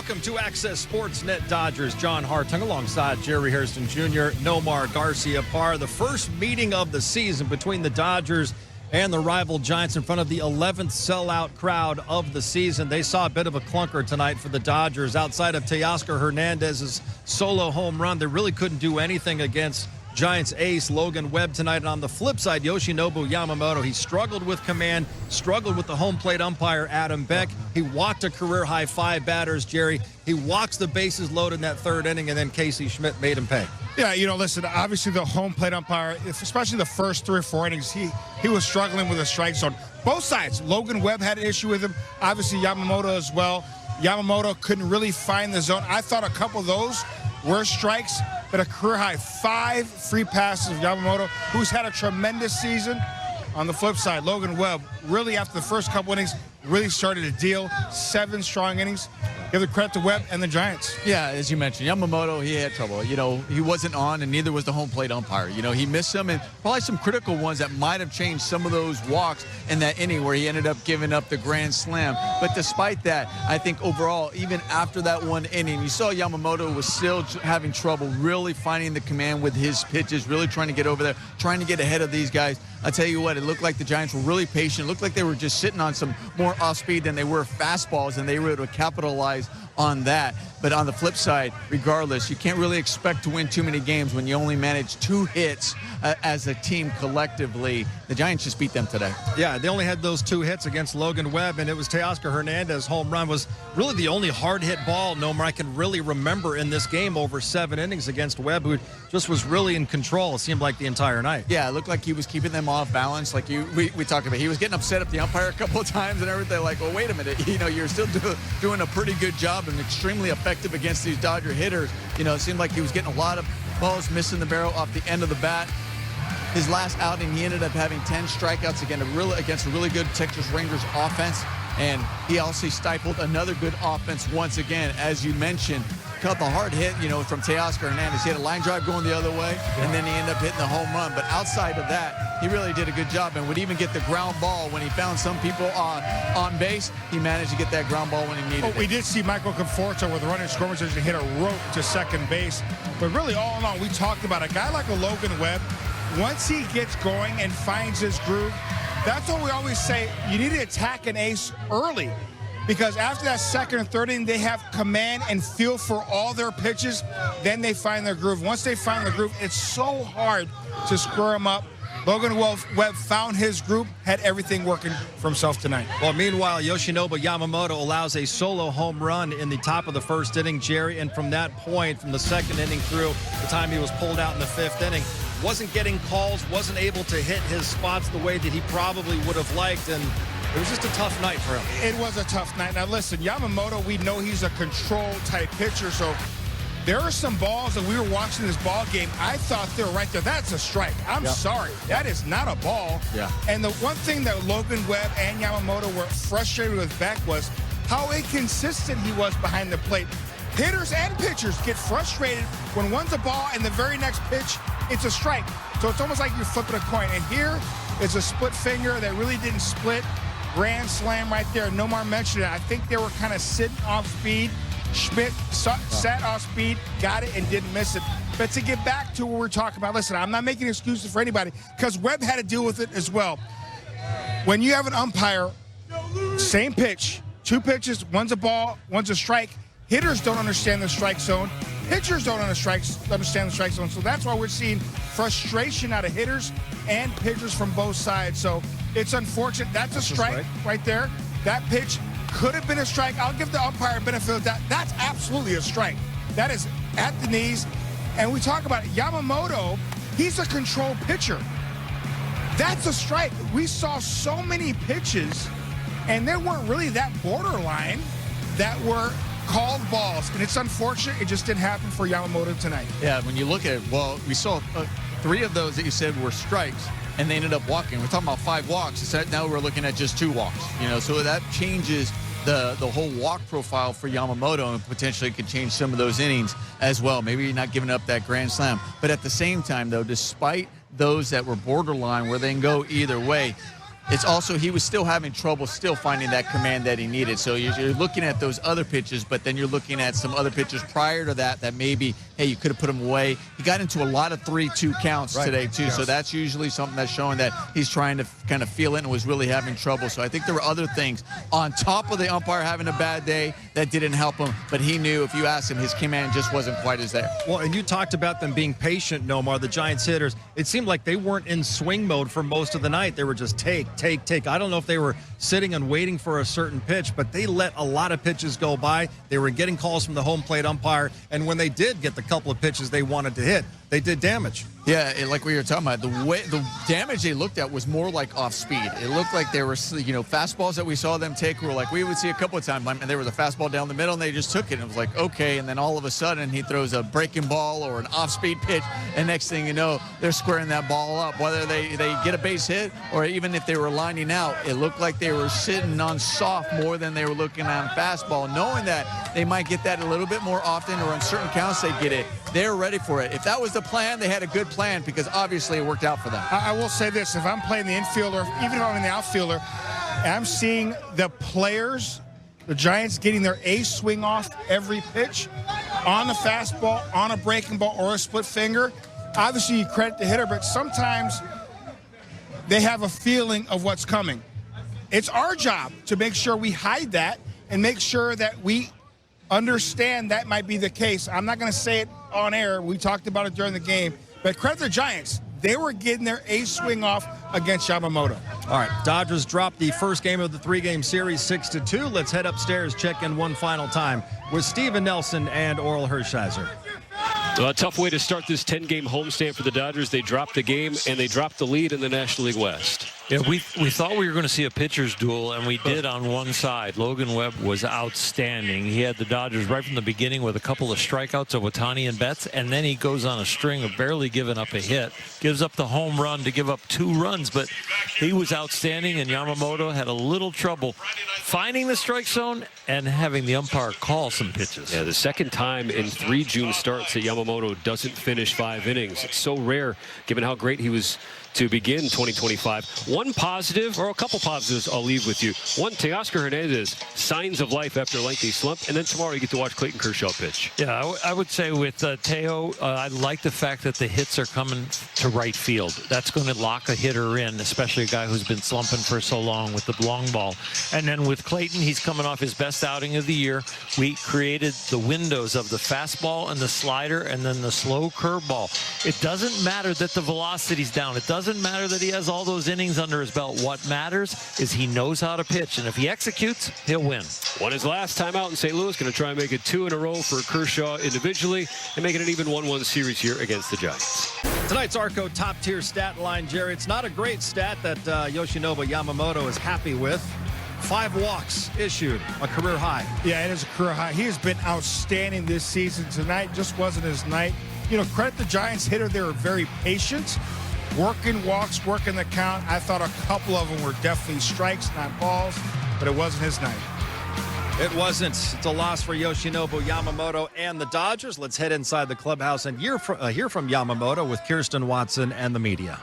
Welcome to Access Sportsnet Dodgers. John Hartung alongside Jerry Hairston Jr., Nomar Garcia-Parr. The first meeting of the season between the Dodgers and the rival Giants in front of the 11th sellout crowd of the season. They saw a bit of a clunker tonight for the Dodgers. Outside of Teoscar Hernandez's solo home run, they really couldn't do anything against Giants ace Logan Webb tonight. And on the flip side, Yoshinobu Yamamoto, he struggled with command, struggled with the home plate umpire Adam Beck. He walked a career-high 5 batters, Jerry. He walks the bases loaded in that third inning, and then Casey Schmidt made him pay. Yeah, you know, listen, obviously the home plate umpire, especially the first 3 or 4 innings, he was struggling with a strike zone. Both sides. Logan Webb had an issue with him. Obviously Yamamoto as well. Yamamoto couldn't really find the zone. I thought a couple of those were strikes, but a career-high 5 free passes of Yamamoto, who's had a tremendous season. On the flip side, Logan Webb, really after the first couple innings, really started to deal. 7 strong innings. Give the credit to Webb and the Giants. Yeah, as you mentioned, Yamamoto, he had trouble. You know, he wasn't on, and neither was the home plate umpire. You know, he missed some, and probably some critical ones that might have changed some of those walks in that inning where he ended up giving up the grand slam. But despite that, I think overall, even after that one inning, you saw Yamamoto was still having trouble really finding the command with his pitches, really trying to get over there, trying to get ahead of these guys. I'll tell you what, it looked like the Giants were really patient. It looked like they were just sitting on some more off-speed than they were fastballs, and they were able to capitalize on that. But on the flip side, regardless, you can't really expect to win too many games when you only manage 2 hits as a team collectively. The Giants just beat them today. Yeah, they only had those 2 hits against Logan Webb, and it was Teoscar Hernandez's home run was really the only hard-hit ball, Nomar, I can really remember in this game over 7 innings against Webb, who just was really in control, it seemed like, the entire night. Yeah, it looked like he was keeping them off balance, like we talked about. He was getting upset at the umpire a couple of times and everything, like, well, wait a minute, you know, you're still doing a pretty good job and extremely effective against these Dodger hitters. You know, it seemed like he was getting a lot of balls missing the barrel off the end of the bat. His last outing, he ended up having 10 strikeouts against a really good Texas Rangers offense, and he also stifled another good offense once again, as you mentioned. Caught the hard hit, you know, from Teoscar Hernandez. He had a line drive going the other way, and then he ended up hitting the home run. But outside of that, he really did a good job and would even get the ground ball when he found some people on base. He managed to get that ground ball when he needed it. We did see Michael Conforto with a running scoring position hit a rope to second base. But really, all in all, we talked about a guy like a Logan Webb. Once he gets going and finds his groove, that's what we always say. You need to attack an ace early, because after that second and third inning, they have command and feel for all their pitches. Then they find their groove. Once they find the groove, it's so hard to square them up. Logan Webb found his groove, had everything working for himself tonight. Well, meanwhile, Yoshinobu Yamamoto allows a solo home run in the top of the first inning, Jerry, and from that point, from the second inning through the time he was pulled out in the 5th inning, wasn't getting calls, wasn't able to hit his spots the way that he probably would have liked, and it was just a tough night for him. It was a tough night. Now, listen, Yamamoto, we know he's a control-type pitcher, so there are some balls that we were watching this ball game. I thought they were right there. That's a strike. I'm sorry. That is not a ball. Yeah. And the one thing that Logan Webb and Yamamoto were frustrated with Beck was how inconsistent he was behind the plate. Hitters and pitchers get frustrated when one's a ball and the very next pitch, it's a strike. So it's almost like you're flipping a coin. And here is a split finger that really didn't split. Grand slam right there. Nomar mentioned it. I think they were kind of sitting off speed. Schmidt sat off speed, got it, and didn't miss it. But to get back to what we're talking about, listen, I'm not making excuses for anybody, because Webb had to deal with it as well. When you have an umpire, same pitch, 2 pitches, one's a ball, one's a strike, hitters don't understand the strike zone. Pitchers don't understand the strike zone. So that's why we're seeing frustration out of hitters and pitchers from both sides. So it's unfortunate. That's a strike right there. That pitch could have been a strike. I'll give the umpire a benefit of that. That's absolutely a strike. That is at the knees. And we talk about Yamamoto, he's a control pitcher. That's a strike. We saw so many pitches, and there weren't really that borderline that were called balls. And it's unfortunate. It just didn't happen for Yamamoto tonight. Yeah, when you look at it, well, we saw 3 of those that you said were strikes, and they ended up walking. We're talking about 5 walks. Instead, now we're looking at just 2 walks. You know, so that changes the whole walk profile for Yamamoto, and potentially could change some of those innings as well. Maybe not giving up that grand slam. But at the same time, though, despite those that were borderline where they can go either way, it's also he was still having trouble still finding that command that he needed. So you're looking at those other pitches, but then you're looking at some other pitches prior to that maybe, hey, you could have put him away. He got into a lot of 3-2 counts today too. Yes. So that's usually something that's showing that he's trying to kind of feel it and was really having trouble. So I think there were other things on top of the umpire having a bad day that didn't help him, but he knew if you asked him, his command just wasn't quite as there. Well, and you talked about them being patient, Nomar, the Giants hitters. It seemed like they weren't in swing mode for most of the night. They were just take. I don't know if they were sitting and waiting for a certain pitch, but they let a lot of pitches go by. They were getting calls from the home plate umpire, and when they did get the couple of pitches they wanted to hit, they did damage. Yeah, like we were talking about, the damage they looked at was more like off speed. It looked like there were, fastballs that we saw them take were like we would see a couple of times, and there was a fastball down the middle, and they just took it. And it was like, okay, and then all of a sudden he throws a breaking ball or an off-speed pitch, and next thing you know, they're squaring that ball up. Whether they get a base hit or even if they were lining out, it looked like they were sitting on soft more than they were looking on fastball, knowing that they might get that a little bit more often or on certain counts they get it. They're ready for it. If that was the plan, they had a good plan because obviously it worked out for them. I will say this, if I'm playing the infielder, even if I'm in the outfielder, I'm seeing the players, the Giants getting their ace swing off every pitch on the fastball, on a breaking ball, or a split finger. Obviously, you credit the hitter, but sometimes they have a feeling of what's coming. It's our job to make sure we hide that and make sure that we understand that might be the case. I'm not going to say it on air. We talked about it during the game. But credit the Giants. They were getting their ace swing off against Yamamoto. All right, Dodgers dropped the first game of the 3-game series 6-2. Let's head upstairs, check in one final time with Steven Nelson and Oral Hershiser. A tough way to start this 10-game homestand for the Dodgers. They dropped the game, and they dropped the lead in the National League West. Yeah, we thought we were going to see a pitcher's duel, and we did on one side. Logan Webb was outstanding. He had the Dodgers right from the beginning with a couple of strikeouts of Ohtani and Betts, and then he goes on a string of barely giving up a hit, gives up the home run to give up 2 runs, but he was outstanding, and Yamamoto had a little trouble finding the strike zone and having the umpire call some pitches. Yeah, the second time in 3 June starts that Yamamoto doesn't finish 5 innings. It's so rare, given how great he was to begin 2025. One positive, or a couple positives, I'll leave with you. One, Teoscar Hernandez, signs of life after a lengthy slump, and then tomorrow you get to watch Clayton Kershaw pitch. Yeah, I would say with Teo, I like the fact that the hits are coming to right field. That's going to lock a hitter in, especially a guy who's been slumping for so long with the long ball. And then with Clayton, he's coming off his best outing of the year. We created the windows of the fastball and the slider and then the slow curveball. It doesn't matter that the velocity's down. It doesn't matter that he has all those innings under his belt. What matters is he knows how to pitch, and if he executes, he'll win. Won his last time out in St. Louis. Going to try and make it 2 in a row for Kershaw individually and make it an even 1-1 series here against the Giants. Tonight's Arco top-tier stat line, Jerry. It's not a great stat that Yoshinobu Yamamoto is happy with. 5 walks issued, a career high. Yeah, it is a career high. He has been outstanding this season. Tonight just wasn't his night. Credit the Giants hitter. They were very patient. Working walks, working the count. I thought a couple of them were definitely strikes, not balls, but it wasn't his night. It wasn't. It's a loss for Yoshinobu Yamamoto and the Dodgers. Let's head inside the clubhouse and hear from Yamamoto with Kirsten Watson and the media.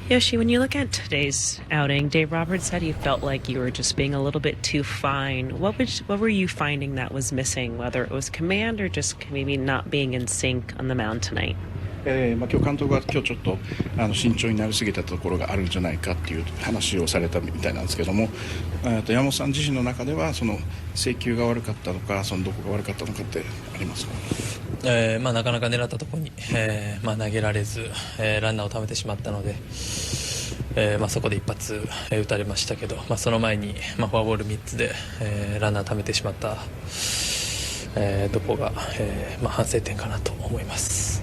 Yoshi, when you look at today's outing, Dave Roberts said he felt like you were just being a little bit too fine. What were you finding that was missing, whether it was command or just maybe not being in sync on the mound tonight? 今日監督は今日ちょっと慎重になりすぎたところがあるんじゃないかっていう話をされたみたいなんですけども、山本さん自身の中ではその制球が悪かったのか、そのどこが悪かったのかってありますか？なかなか狙ったところに、投げられず、ランナーをためてしまったので、そこで一発、打たれましたけど、その前に、フォアボール3つで、ランナーためてしまった、ところが、反省点かなと思います。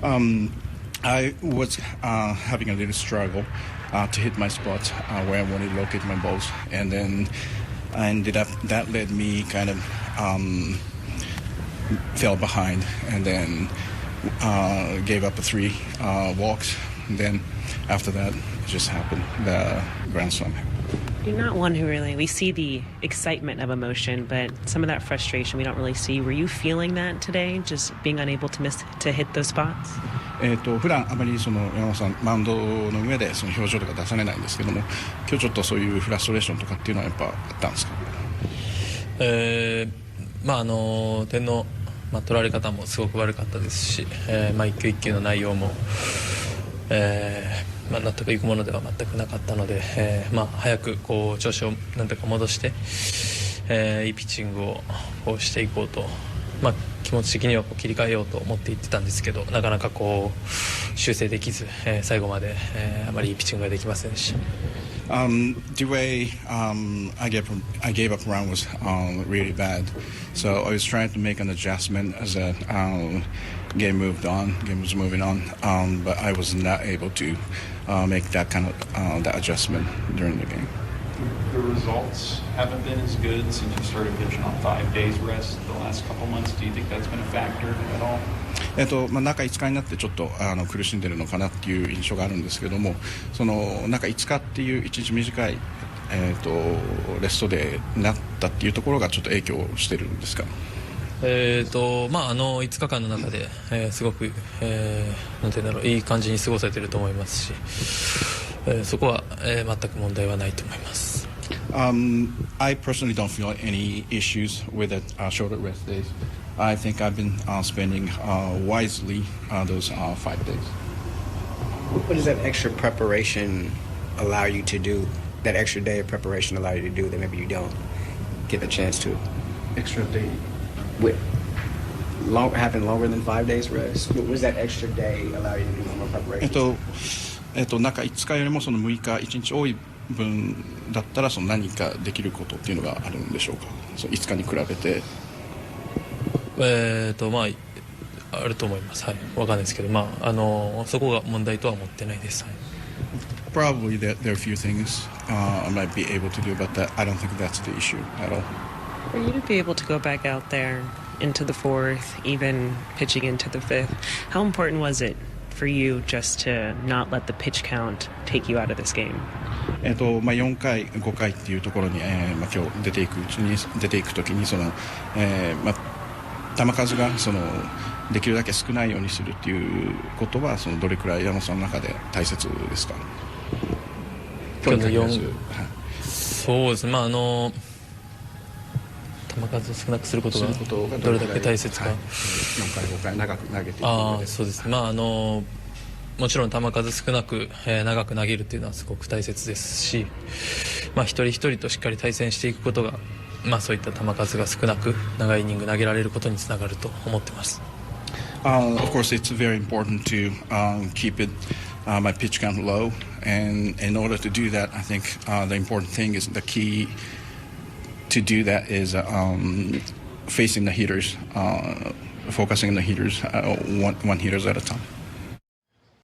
I was having a little struggle to hit my spot where I wanted to locate my balls, and then I ended up, that led me kind of fell behind, and then gave up 3 walks, and then after that it just happened, the grand slam. You're not one who really, we see the excitement of emotion, but some of that frustration we don't really see. Were you feeling that today, just being unable to hit those spots? 普段あまりその山本さんマウンドの上でその表情とか出されないんですけども、今日ちょっとそういうフラストレーションとかっていうのはやっぱあったんですか？点の、取られ方もすごく悪かったですし、一球一球の内容も、納得いくものでは全くなかったので、早くこう調子をなんとか戻して、いいピッチングをこうしていこうと、気持ち的にはこう切り替えようと思っていってたんですけど、なかなかこう修正できず、最後まで、あまりいいピッチングができませんでした。The way I gave up run was really bad, so I was trying to make an adjustment as the game was moving on, but I was not able to make that kind of that adjustment during the game. The results haven't been as good since you started pitching on 5 days rest the last couple months. Do you think that's been a factor at all? 中5日になってちょっと苦しんでるのかなっていう印象があるんですけども、その中5日っていう一日短い、レストデーになったっていうところがちょっと影響してるんですか？5日間の中で、すごく、なんていうんだろう、いい感じに過ごせてると思いますし、そこは、全く問題はないと思います。I personally don't feel any issues with the shorter rest days. I think I've been spending wisely those 5 days. What does that extra preparation allow you to do? That extra day of preparation allow you to do that maybe you don't get the chance to? Extra day? Having longer than 5 days rest? What does that extra day allow you to do more preparation? 中5日よりもその6日1日多い分だったらその何かできることっていうのがあるんでしょうか？その5日に比べて。あると思います。はい、わかんないですけど、そこが問題とは思ってないです。はい。Probably there are a few things I might be able to do, but I don't think that's the issue at all. For you to be able to go back out there into the fourth, even pitching into the fifth, how important was it for you just to not let the pitch count take you out of this game? 4回、5回っていうところに、今日出ていくときにその、球数がそのできるだけ少ないようにするっていうことはそのどれくらい山本さんの中で大切ですか？今日の4、そうですね、球数を少なくすることがどれだけ大切か、4回5回長く投げていく上で。そうですね、もちろん球数少なく、長く投げるっていうのはすごく大切ですし、一人一人としっかり対戦していくことが、そういった球数が少なく長いイニング投げられることにつながると思ってます。Of course, it's very important to keep it my pitch count low, and in order to do that, I think the important thing is the key to do that is facing the hitters, focusing on the hitters, one hitters at a time.